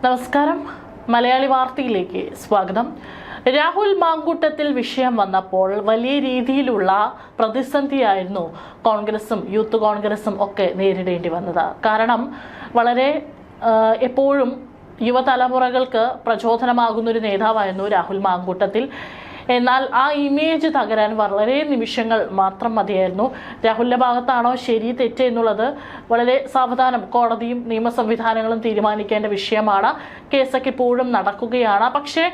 നമസ്കാരം. മലയാളി വാർത്തയിലേക്ക് സ്വാഗതം. രാഹുൽ മാങ്കൂട്ടത്തിൽ വിഷയം വന്നപ്പോൾ വലിയ രീതിയിലുള്ള പ്രതിസന്ധിയായിരുന്നു കോൺഗ്രസും യൂത്ത് കോൺഗ്രസും ഒക്കെ നേരിടേണ്ടി വന്നത്. കാരണം വളരെ എപ്പോഴും യുവതലമുറകൾക്ക് പ്രചോദനമാകുന്നൊരു നേതാവായിരുന്നു രാഹുൽ മാങ്കൂട്ടത്തിൽ. എന്നാൽ ആ ഇമേജ് തകരാൻ വളരെ നിമിഷങ്ങൾ മാത്രം മതിയായിരുന്നു. രാഹുലിന്റെ ഭാഗത്താണോ ശരി തെറ്റ് എന്നുള്ളത് വളരെ സാവധാനം കോടതിയും നിയമ സംവിധാനങ്ങളും തീരുമാനിക്കേണ്ട വിഷയമാണ്. കേസൊക്കെ ഇപ്പോഴും നടക്കുകയാണ്. പക്ഷേ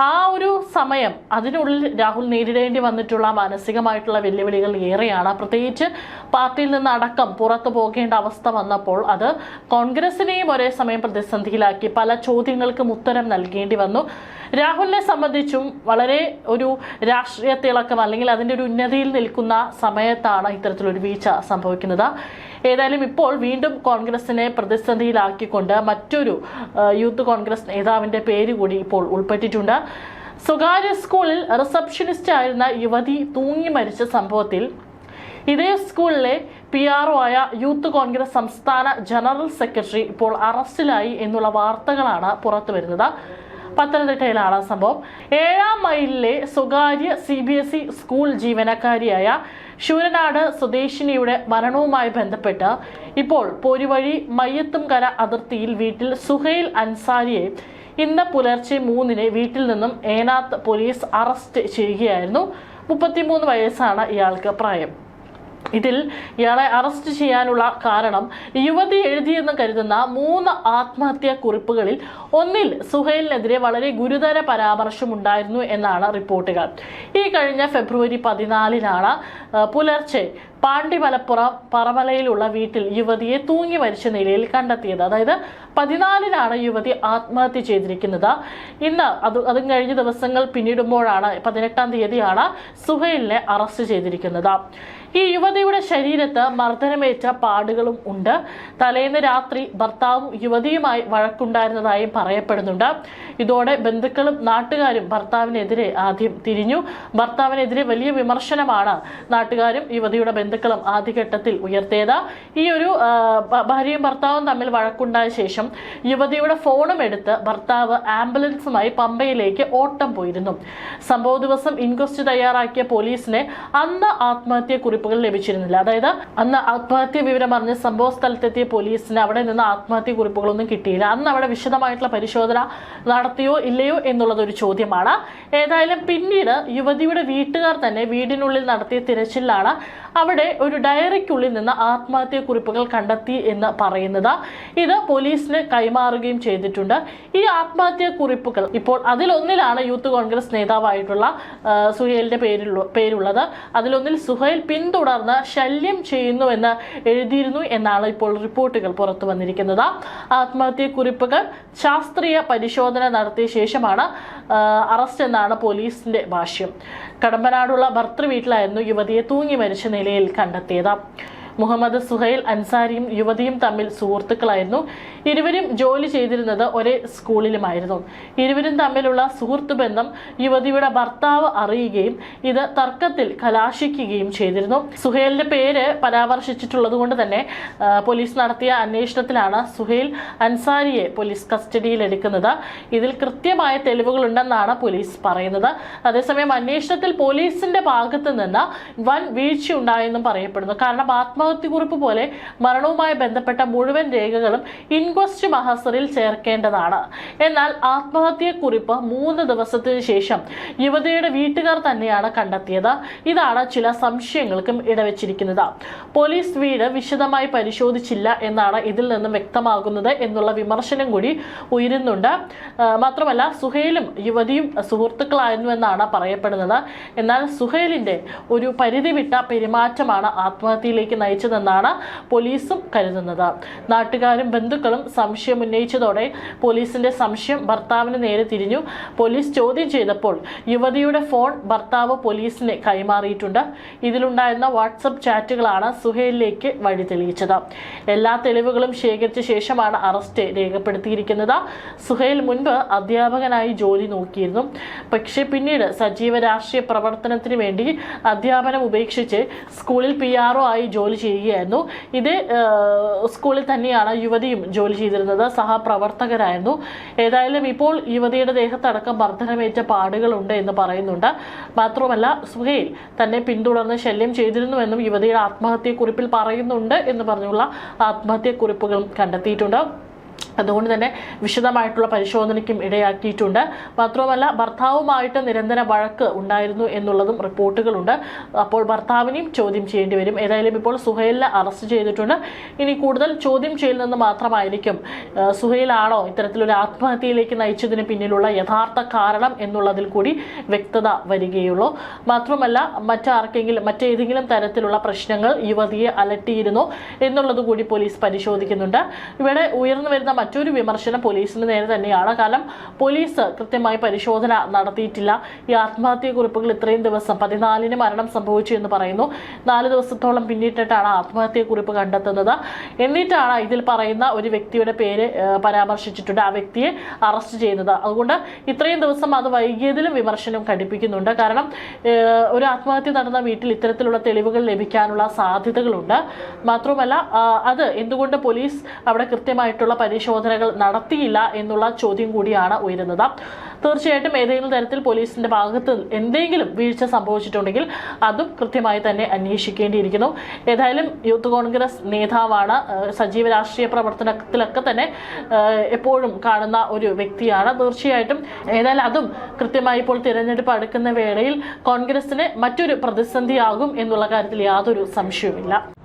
ആ ഒരു സമയം അതിനുള്ളിൽ രാഹുൽ നേരിടേണ്ടി വന്നിട്ടുള്ള മാനസികമായിട്ടുള്ള വെല്ലുവിളികൾ ഏറെയാണ്. പ്രത്യേകിച്ച് പാർട്ടിയിൽ നിന്ന് അടക്കം പുറത്തു പോകേണ്ട അവസ്ഥ വന്നപ്പോൾ അത് കോൺഗ്രസിനെയും ഒരേ സമയം പ്രതിസന്ധിയിലാക്കി. പല ചോദ്യങ്ങൾക്കും ഉത്തരം നൽകേണ്ടി വന്നു. രാഹുലിനെ സംബന്ധിച്ചും വളരെ ഒരു രാഷ്ട്രീയ തിളക്കം അല്ലെങ്കിൽ അതിൻ്റെ ഒരു ഉന്നതിയിൽ നിൽക്കുന്ന സമയത്താണ് ഇത്തരത്തിലൊരു വീഴ്ച സംഭവിക്കുന്നത്. ഏതായാലും ഇപ്പോൾ വീണ്ടും കോൺഗ്രസിനെ പ്രതിസന്ധിയിലാക്കിക്കൊണ്ട് മറ്റൊരു യൂത്ത് കോൺഗ്രസ് നേതാവിൻ്റെ പേര് കൂടി ഇപ്പോൾ ഉൾപ്പെട്ടിട്ടുണ്ട്. സ്വകാര്യ സ്കൂളിൽ റിസപ്ഷനിസ്റ്റ് ആയിരുന്ന യുവതി തൂങ്ങി മരിച്ച സംഭവത്തിൽ ഇതേ സ്കൂളിലെ PRO ആയ യൂത്ത് കോൺഗ്രസ് സംസ്ഥാന ജനറൽ സെക്രട്ടറി ഇപ്പോൾ അറസ്റ്റിലായി എന്നുള്ള വാർത്തകളാണ് പുറത്തു വരുന്നത്. പത്തനംതിട്ടയിലാണ് സംഭവം. 7-ാം മൈലിലെ സ്വകാര്യ CBSE സ്കൂൾ ജീവനക്കാരിയായ ശൂരനാട് സ്വദേശിനിയുടെ മരണവുമായി ബന്ധപ്പെട്ട് ഇപ്പോൾ പോരുവഴി മയ്യത്തുംകര അതിർത്തിയിൽ വീട്ടിൽ സുഹൈൽ അൻസാരിയെ ഇന്ന് പുലർച്ചെ 3-ന് വീട്ടിൽ നിന്നും ഏനാത്ത് പോലീസ് അറസ്റ്റ് ചെയ്യുകയായിരുന്നു. 33 വയസ്സാണ് ഇയാൾക്ക് പ്രായം. ഇതിൽ ഇയാളെ അറസ്റ്റ് ചെയ്യാനുള്ള കാരണം യുവതി എഴുതിയെന്ന് കരുതുന്ന 3 ആത്മഹത്യാ കുറിപ്പുകളിൽ ഒന്നിൽ സുഹൈലിനെതിരെ വളരെ ഗുരുതര പരാമർശമുണ്ടായിരുന്നു എന്നാണ് റിപ്പോർട്ടുകൾ. ഈ കഴിഞ്ഞ ഫെബ്രുവരി 14-നാണ് പുലർച്ചെ പാണ്ടിമലപ്പുറം പറമലയിലുള്ള വീട്ടിൽ യുവതിയെ തൂങ്ങി മരിച്ച നിലയിൽ കണ്ടെത്തിയത്. അതായത് 14-നാണ് യുവതി ആത്മഹത്യ ചെയ്തിരിക്കുന്നത്. ഇന്ന് അതും കഴിഞ്ഞ ദിവസങ്ങൾ പിന്നിടുമ്പോഴാണ് 18-ാം തീയതിയാണ് സുഹൈലിനെ അറസ്റ്റ് ചെയ്തിരിക്കുന്നത്. ഈ യുവതിയുടെ ശരീരത്ത് മർദ്ദനമേറ്റ പാടുകളും ഉണ്ട്. തലേന്ന് രാത്രി ഭർത്താവും യുവതിയുമായി വഴക്കുണ്ടായിരുന്നതായും പറയപ്പെടുന്നുണ്ട്. ഇതോടെ ബന്ധുക്കളും നാട്ടുകാരും ഭർത്താവിനെതിരെ ആദ്യം തിരിഞ്ഞു. ഭർത്താവിനെതിരെ വലിയ വിമർശനമാണ് നാട്ടുകാരും യുവതിയുടെ ബന്ധുക്കളും ആദ്യഘട്ടത്തിൽ ഉയർത്തിയത്. ഈ ഒരു ഭാര്യയും ഭർത്താവും തമ്മിൽ വഴക്കുണ്ടായ ശേഷം യുവതിയുടെ ഫോണും എടുത്ത് ഭർത്താവ് ആംബുലൻസുമായി പമ്പയിലേക്ക് ഓട്ടം പോയിരുന്നു. സംഭവ ദിവസം ഇൻക്വസ്റ്റ് തയ്യാറാക്കിയ പോലീസിനെ അന്ന് ആത്മഹത്യ കുറിപ്പുകൾ ലഭിച്ചിരുന്നില്ല. അതായത് അന്ന് ആത്മഹത്യ വിവരം അറിഞ്ഞ് സംഭവ സ്ഥലത്തെത്തിയ പോലീസിന് അവിടെ നിന്ന് ആത്മഹത്യ കുറിപ്പുകളൊന്നും കിട്ടിയില്ല. അന്ന് അവിടെ വിശദമായിട്ടുള്ള പരിശോധന നടത്തിയോ ഇല്ലയോ എന്നുള്ളത് ഒരു ചോദ്യമാണ്. ഏതായാലും പിന്നീട് യുവതിയുടെ വീട്ടുകാർ തന്നെ വീടിനുള്ളിൽ നടത്തിയ തിരച്ചിലാണ് അവിടെ ഒരു ഡയറിക്കുള്ളിൽ നിന്ന് ആത്മഹത്യാ കുറിപ്പുകൾ കണ്ടെത്തി എന്ന് പറയുന്നത്. ഇത് പോലീസിന് കൈമാറുകയും ചെയ്തിട്ടുണ്ട്. ഈ ആത്മഹത്യാ കുറിപ്പുകൾ ഇപ്പോൾ അതിലൊന്നിലാണ് യൂത്ത് കോൺഗ്രസ് നേതാവായിട്ടുള്ള സുഹൈലിന്റെ പേരുള്ളത്. അതിലൊന്നിൽ സുഹൈൽ പിന്തുടർന്ന് ശല്യം ചെയ്യുന്നുവെന്ന് എഴുതിയിരുന്നു എന്നാണ് ഇപ്പോൾ റിപ്പോർട്ടുകൾ പുറത്തു വന്നിരിക്കുന്നത്. ആത്മഹത്യാ കുറിപ്പുകൾ ശാസ്ത്രീയ പരിശോധന നടത്തിയ ശേഷമാണ് അറസ്റ്റ് എന്നാണ് പോലീസിന്റെ ഭാഷ്യം. കടമ്പനാടുള്ള ഭർത്തൃ വീട്ടിലായിരുന്നു യുവതിയെ തൂങ്ങി മരിച്ച നിലയിൽ കണ്ടെത്തിയത്. മുഹമ്മദ് സുഹൈൽ അൻസാരിയും യുവതിയും തമ്മിൽ സുഹൃത്തുക്കളായിരുന്നു. ഇരുവരും ജോലി ചെയ്തിരുന്നത് ഒരേ സ്കൂളിലുമായിരുന്നു. ഇരുവരും തമ്മിലുള്ള സുഹൃത്ത് ബന്ധം യുവതിയുടെ ഭർത്താവ് അറിയുകയും ഇത് തർക്കത്തിൽ കലാശിക്കുകയും ചെയ്തിരുന്നു. സുഹൈലിന്റെ പേര് പരാമർശിച്ചിട്ടുള്ളത് കൊണ്ട് തന്നെ പോലീസ് നടത്തിയ അന്വേഷണത്തിലാണ് സുഹൈൽ അൻസാരിയെ പോലീസ് കസ്റ്റഡിയിലെടുക്കുന്നത്. ഇതിൽ കൃത്യമായ തെളിവുകളുണ്ടെന്നാണ് പോലീസ് പറയുന്നത്. അതേസമയം അന്വേഷണത്തിൽ പോലീസിന്റെ ഭാഗത്ത് നിന്ന് വൻ വീഴ്ചയുണ്ടായെന്നും പറയപ്പെടുന്നു. കാരണം ആത്മഹത്യക്കുറിപ്പ് പോലെ മരണവുമായി ബന്ധപ്പെട്ട മുഴുവൻ രേഖകളും ഇൻക്വസ്റ്റ് മഹസറിൽ ചേർക്കേണ്ടതാണ്. എന്നാൽ ആത്മഹത്യക്കുറിപ്പ് 3 ദിവസത്തിനു ശേഷം യുവതിയുടെ വീട്ടുകാർ തന്നെയാണ് കണ്ടെത്തിയത്. ഇതാണ് ചില സംശയങ്ങൾക്കും ഇടവെച്ചിരിക്കുന്നത്. പോലീസ് വീട് വിശദമായി പരിശോധിച്ചില്ല എന്നാണ് ഇതിൽ നിന്നും വ്യക്തമാകുന്നത് എന്നുള്ള വിമർശനം കൂടി ഉയരുന്നുണ്ട്. മാത്രമല്ല സുഹൈലും യുവതിയും സുഹൃത്തുക്കളായിരുന്നു എന്നാണ് പറയപ്പെടുന്നത്. എന്നാൽ സുഹൈലിന്റെ ഒരു പരിധി വിട്ട പെരുമാറ്റമാണ് ആത്മഹത്യയിലേക്ക് നയിച്ചതെന്നാണ് പോലീസും കരുതുന്നത്. നാട്ടുകാരും ബന്ധുക്കളും സംശയം ഉന്നയിച്ചതോടെ പോലീസിന്റെ സംശയം ഭർത്താവിന് നേരെ തിരിഞ്ഞു. പോലീസ് ചോദ്യം ചെയ്തപ്പോൾ യുവതിയുടെ ഫോൺ ഭർത്താവ് പോലീസിന് കൈമാറിയിട്ടുണ്ട്. ഇതിലുണ്ടായിരുന്ന വാട്സപ്പ് ചാറ്റുകളാണ് സുഹൈലിലേക്ക് വഴി തെളിയിച്ചത്. എല്ലാ തെളിവുകളും ശേഖരിച്ച ശേഷമാണ് അറസ്റ്റ് രേഖപ്പെടുത്തിയിരിക്കുന്നത്. സുഹൈൽ മുൻപ് അധ്യാപകനായി ജോലി നോക്കിയിരുന്നു. പക്ഷേ പിന്നീട് സജീവ രാഷ്ട്രീയ പ്രവർത്തനത്തിന് വേണ്ടി അധ്യാപനം ഉപേക്ഷിച്ച് സ്കൂളിൽ PRO ആയി ജോലി ചെയ്യുകയായിരുന്നു. ഇതേ സ്കൂളിൽ തന്നെയാണ് യുവതിയും ജോലി ചെയ്തിരുന്നത്, സഹപ്രവർത്തകരായിരുന്നു. ഏതായാലും ഇപ്പോൾ യുവതിയുടെ ദേഹത്തടക്കം മർദ്ദനമേറ്റ പാടുകളുണ്ട് എന്ന് പറയുന്നുണ്ട്. മാത്രമല്ല സുഹൈൽ തന്നെ പിന്തുടർന്ന് ശല്യം ചെയ്തിരുന്നുവെന്നും യുവതിയുടെ ആത്മഹത്യക്കുറിപ്പിൽ പറയുന്നുണ്ട് എന്ന് പറഞ്ഞുള്ള ആത്മഹത്യക്കുറിപ്പുകളും കണ്ടെത്തിയിട്ടുണ്ട്. അതുകൊണ്ട് തന്നെ വിശദമായിട്ടുള്ള പരിശോധനയ്ക്കും ഇടയാക്കിയിട്ടുണ്ട്. മാത്രമല്ല ഭർത്താവുമായിട്ട് നിരന്തര വഴക്ക് ഉണ്ടായിരുന്നു എന്നുള്ളതും റിപ്പോർട്ടുകളുണ്ട്. അപ്പോൾ ഭർത്താവിനെയും ചോദ്യം ചെയ്യേണ്ടി വരും. ഏതായാലും ഇപ്പോൾ സുഹൈലിനെ അറസ്റ്റ് ചെയ്തിട്ടുണ്ട്. ഇനി കൂടുതൽ ചോദ്യം ചെയ്യൽ നിന്ന് മാത്രമായിരിക്കും സുഹൈലാണോ ഇത്തരത്തിലൊരു ആത്മഹത്യയിലേക്ക് നയിച്ചതിന് പിന്നിലുള്ള യഥാർത്ഥ കാരണം എന്നുള്ളതിൽ കൂടി വ്യക്തത വരികയുള്ളൂ. മാത്രമല്ല മറ്റേതെങ്കിലും തരത്തിലുള്ള പ്രശ്നങ്ങൾ യുവതിയെ അലട്ടിയിരുന്നോ എന്നുള്ളത് കൂടി പോലീസ് പരിശോധിക്കുന്നുണ്ട്. ഇവിടെ ഉയർന്നു വരുന്ന മറ്റൊരു വിമർശനം പോലീസിന് നേരെ തന്നെയാണ്. കാരണം പോലീസ് കൃത്യമായി പരിശോധന നടത്തിയിട്ടില്ല. ഈ ആത്മഹത്യക്കുറിപ്പുകൾ ഇത്രയും ദിവസം 14-ന് മരണം സംഭവിച്ചു എന്ന് പറയുന്നു. 4 ദിവസത്തോളം പിന്നിട്ടിട്ടാണ് ആത്മഹത്യക്കുറിപ്പ് കണ്ടെത്തുന്നത്. എന്നിട്ടാണ് ഇതിൽ പറയുന്ന ഒരു വ്യക്തിയുടെ പേര് പരാമർശിച്ചിട്ടുണ്ട്, ആ വ്യക്തിയെ അറസ്റ്റ് ചെയ്യുന്നത്. അതുകൊണ്ട് ഇത്രയും ദിവസം അത് വൈകിയതിലും വിമർശനം ഘടിപ്പിക്കുന്നുണ്ട്. കാരണം ഒരു ആത്മഹത്യ നടന്ന വീട്ടിൽ ഇത്തരത്തിലുള്ള തെളിവുകൾ ലഭിക്കാനുള്ള സാധ്യതകളുണ്ട്. മാത്രമല്ല അത് എന്തുകൊണ്ട് പോലീസ് അവിടെ കൃത്യമായിട്ടുള്ള പരിശോധനകൾ നടത്തിയില്ല എന്നുള്ള ചോദ്യം കൂടിയാണ് ഉയരുന്നത്. തീർച്ചയായിട്ടും ഏതെങ്കിലും തരത്തിൽ പോലീസിന്റെ ഭാഗത്ത് എന്തെങ്കിലും വീഴ്ച സംഭവിച്ചിട്ടുണ്ടെങ്കിൽ അതും കൃത്യമായി തന്നെ അന്വേഷിക്കേണ്ടിയിരിക്കുന്നു. ഏതായാലും യൂത്ത് കോൺഗ്രസ് നേതാവാണ്, സജീവ രാഷ്ട്രീയ പ്രവർത്തനത്തിലൊക്കെ തന്നെ എപ്പോഴും കാണുന്ന ഒരു വ്യക്തിയാണ്. തീർച്ചയായിട്ടും ഏതായാലും അതും കൃത്യമായി ഇപ്പോൾ തിരഞ്ഞെടുപ്പ് അടുക്കുന്ന വേളയിൽ കോൺഗ്രസിന് മറ്റൊരു പ്രതിസന്ധിയാകും എന്നുള്ള കാര്യത്തിൽ യാതൊരു സംശയവുമില്ല.